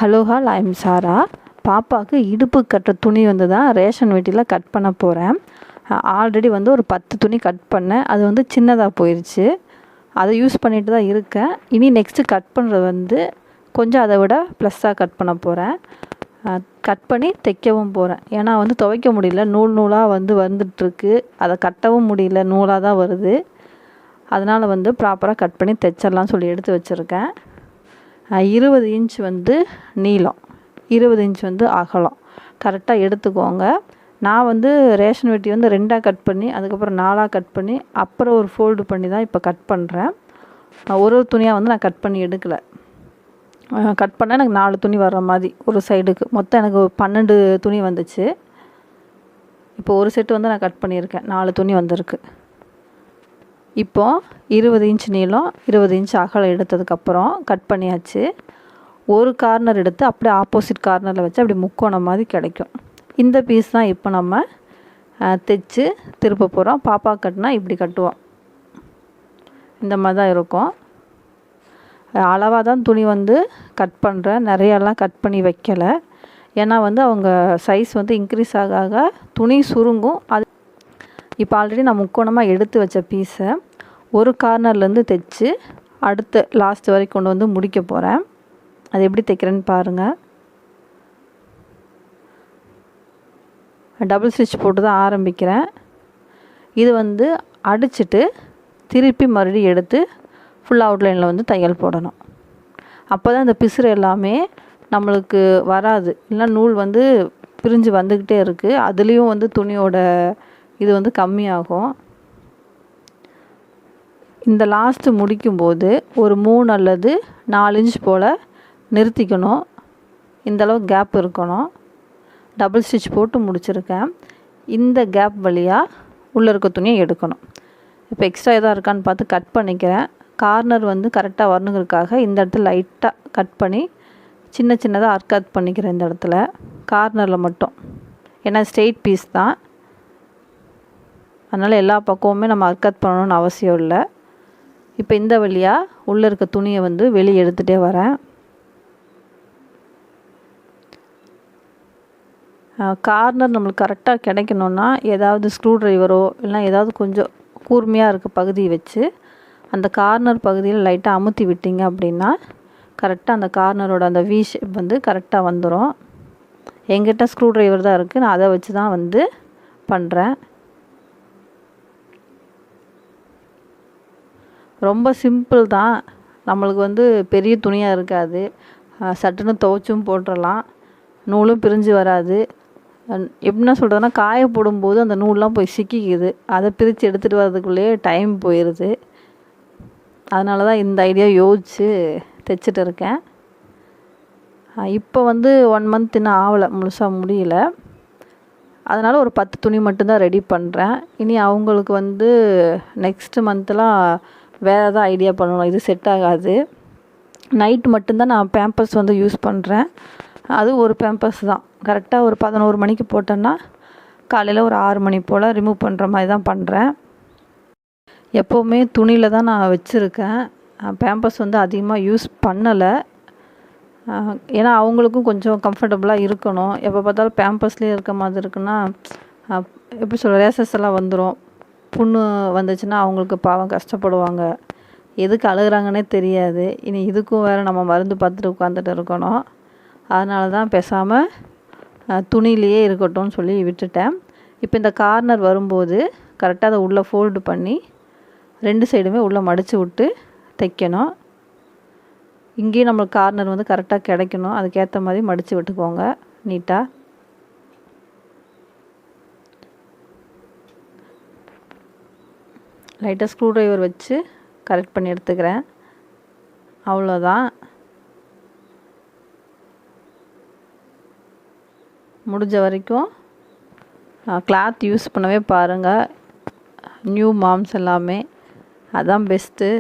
Hello hall I'm சாரா. பாப்பாவுக்கு இடுப்பு கட்டுற துணி வந்து தான் ரேஷன் வெட்டியில் கட் பண்ண போகிறேன். ஆல்ரெடி வந்து ஒரு 10 துணி கட் பண்ணேன். அது வந்து சின்னதாக போயிடுச்சு. அதை யூஸ் பண்ணிட்டு தான் இருக்கேன். இனி நெக்ஸ்ட்டு கட் பண்ணுறது வந்து கொஞ்சம் அதை விட ப்ளஸ்ஸாக கட் பண்ண போகிறேன். கட் பண்ணி தைக்கவும் போகிறேன். ஏன்னா வந்து துவைக்க முடியல, நூல் நூலாக வந்து வந்துட்டுருக்கு. அதை கட்டவும் முடியல, நூலாக தான் வருது. அதனால் வந்து ப்ராப்பராக கட் பண்ணி தைச்சிடலாம் சொல்லி எடுத்து வச்சுருக்கேன். 20 இன்ச் வந்து நீளம், 20 இன்ச் வந்து அகலம் கரெக்டாக எடுத்துக்கோங்க. நான் வந்து ரேஷன் வெட்டி வந்து 2ஆக கட் பண்ணி அதுக்கப்புறம் 4ஆக கட் பண்ணி அப்புறம் ஒரு ஃபோல்டு பண்ணி தான் இப்போ கட் பண்ணுறேன். ஒரு துணியாக வந்து நான் கட் பண்ணி எடுக்கலை. கட் பண்ணால் எனக்கு 4 துணி வர்ற மாதிரி ஒரு சைடுக்கு மொத்தம் எனக்கு 12 துணி வந்துச்சு. இப்போ ஒரு செட்டு வந்து நான் கட் பண்ணியிருக்கேன், 4 துணி வந்திருக்கு. இப்போது 20 இன்ச் நீளம் 20 இன்ச் அகலம் எடுத்ததுக்கப்புறம் கட் பண்ணியாச்சு. ஒரு கார்னர் எடுத்து அப்படியே ஆப்போசிட் கார்னரில் வச்சு அப்படி முக்கோணம் மாதிரி கிடைக்கும். இந்த பீஸ் தான் இப்போ நம்ம தைச்சு திருப்ப போகிறோம். பாப்பா கட்டினா இப்படி கட்டுவோம், இந்த மாதிரி தான் இருக்கும். அளவாக தான் துணி வந்து கட் பண்ணுறேன், நிறையாலாம் கட் பண்ணி வைக்கலை. ஏன்னா வந்து அவங்க சைஸ் வந்து இன்க்ரீஸ் ஆக ஆக துணி சுருங்கும். அது இப்போ ஆல்ரெடி நான் முக்கோணமாக எடுத்து வச்ச பீஸை ஒரு கார்னர்லேருந்து தைச்சு அடுத்த லாஸ்ட் வரைக்கும் கொண்டு வந்து முடிக்க போகிறேன். அது எப்படி தைக்கிறேன்னு பாருங்கள். டபுள் ஸ்டிச் போட்டு தான் ஆரம்பிக்கிறேன். இது வந்து அடிச்சுட்டு திருப்பி மறுபடியும் எடுத்து ஃபுல் அவுட்லைனில் வந்து தையல் போடணும். அப்போ தான் இந்த பிசுறு எல்லாமே நம்மளுக்கு வராது. இல்லைனா நூல் வந்து பிரிஞ்சு வந்துக்கிட்டே இருக்குது. அதுலேயும் வந்து துணியோட இது வந்து கம்மியாகும். இந்த லாஸ்ட்டு முடிக்கும்போது ஒரு 3 அல்லது 4 இன்ச் போல் நிறுத்திக்கணும். இந்தளவு கேப் இருக்கணும். டபுள் ஸ்டிச் போட்டு முடிச்சிருக்கேன். இந்த கேப் வழியாக உள்ளே இருக்க துணியை எடுக்கணும். இப்போ எக்ஸ்ட்ரா எதாவது இருக்கான்னு பார்த்து கட் பண்ணிக்கிறேன். கார்னர் வந்து கரெக்டாக வரணுங்கிறதுக்காக இந்த இடத்துல லைட்டாக கட் பண்ணி சின்ன சின்னதாக அர்க்காத் பண்ணிக்கிறேன் இந்த இடத்துல கார்னரில் மட்டும். ஏன்னா ஸ்ட்ரெயிட் பீஸ் தான், அதனால் எல்லா பக்கமுமே நம்ம அர்க்காத் பண்ணணும்னு அவசியம் இல்லை. இப்போ இந்த வழியாக உள்ளே இருக்க துணியை வந்து வெளியே எடுத்துகிட்டே வரேன். கார்னர் நம்மளுக்கு கரெக்டாக கிடைக்கணுன்னா ஏதாவது ஸ்க்ரூ ட்ரைவரோ இல்லைனா ஏதாவது கொஞ்சம் கூர்மையாக இருக்க பகுதியை வச்சு அந்த கார்னர் பகுதியில் லைட்டாக அமுத்தி விட்டீங்க அப்படின்னா கரெக்டாக அந்த கார்னரோட அந்த வி ஷேப் வந்து கரெக்டாக வந்துடும். என்கிட்ட ஸ்க்ரூ ட்ரைவர் தான் இருக்குது, நான் அதை வச்சு தான் வந்து பண்ணுறேன். ரொம்ப சிம்பிள் தான். நம்மளுக்கு வந்து பெரிய துணியாக இருக்காது. சட்டுன்னு துவைச்சும் போட்டுடலாம், நூலும் பிரிஞ்சு வராது. எப்படின்னா சொல்கிறதுனா காய போடும்போது அந்த நூல்லாம் போய் சிக்கிக்குது, அதை பிரித்து எடுத்துகிட்டு வர்றதுக்குள்ளேயே டைம் போயிடுது. அதனால தான் இந்த ஐடியா யோசித்து தைச்சிட்டு இருக்கேன். இப்போ வந்து 1 மந்த் இன்னும் ஆகலை, முழுசாக முடியல. அதனால் ஒரு 10 துணி மட்டும்தான் ரெடி பண்ணுறேன். இனி அவங்களுக்கு வந்து நெக்ஸ்ட்டு மந்த்லாம் வேறு ஏதாவது ஐடியா பண்ணணும், இது செட் ஆகாது. நைட்டு மட்டும்தான் நான் பேம்பர்ஸ் வந்து யூஸ் பண்ணுறேன். அது ஒரு பேம்பர்ஸ் தான். கரெக்டாக ஒரு 11 மணிக்கு போட்டேன்னா காலையில் ஒரு 6 மணி போல் ரிமூவ் பண்ணுற மாதிரி தான் பண்ணுறேன். எப்போவுமே துணியில் தான் நான் வச்சுருக்கேன். பேம்பர்ஸ் வந்து அதிகமாக யூஸ் பண்ணலை. ஏன்னா அவங்களுக்கும் கொஞ்சம் கம்ஃபர்டபுளாக இருக்கணும். எப்போ பார்த்தாலும் பேம்பர்ஸ்லேயே இருக்க மாதிரி இருக்குன்னா எப்படி சொல்கிற ரேசஸ் எல்லாம் வந்துடும். புண்ணு வந்துச்சுன்னா அவங்களுக்கு பாவம் கஷ்டப்படுவாங்க, எதுக்கு அழுகுறாங்கன்னே தெரியாது. இனி இதுக்கும் வேறு நம்ம மருந்து பார்த்துட்டு உட்காந்துட்டு இருக்கணும். அதனால தான் பேசாமல் துணியிலையே இருக்கட்டும்னு சொல்லி விட்டுட்டேன். இப்போ இந்த கார்னர் வரும்போது கரெக்டாக அதை உள்ளே ஃபோல்டு பண்ணி 2 சைடுமே உள்ளே மடித்து விட்டு தைக்கணும். இங்கேயும் நம்மளுக்கு கார்னர் வந்து கரெக்டாக கிடைக்கணும், அதுக்கேற்ற மாதிரி மடித்து விட்டுக்கோங்க நீட்டாக. லைட்டாக ஸ்க்ரூ ட்ரைவர் வச்சு கரெக்ட் பண்ணி எடுத்துக்கிறேன். அவ்வளோதான். முடிஞ்ச வரைக்கும் கிளாத் யூஸ் பண்ணவே பாருங்கள். நியூ மாம்ஸ் எல்லாமே அதான் பெஸ்ட்டு.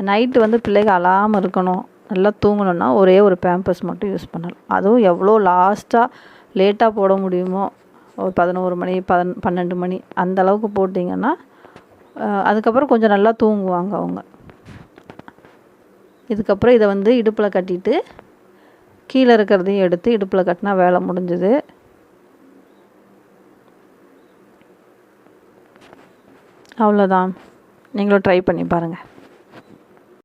நைட்டு வந்து பிள்ளைங்க அழாமல் இருக்கணும், நல்லா தூங்கணுன்னா ஒரே ஒரு பேம்பர்ஸ் மட்டும் யூஸ் பண்ணலாம். அதுவும் எவ்வளோ லாஸ்ட்டாக லேட்டாக போட முடியுமோ, ஒரு 11 மணி 12 மணி அந்த அளவுக்கு போட்டிங்கன்னா அதுக்கப்புறம் கொஞ்சம் நல்லா தூங்குவாங்க அவங்க. இதுக்கப்புறம் இதை வந்து இடுப்பில் கட்டிட்டு கீழே இருக்கிறதையும் எடுத்து இடுப்பில் கட்டினா வேலை முடிஞ்சுது. அவ்வளோதான். நீங்களும் ட்ரை பண்ணி பாருங்கள்.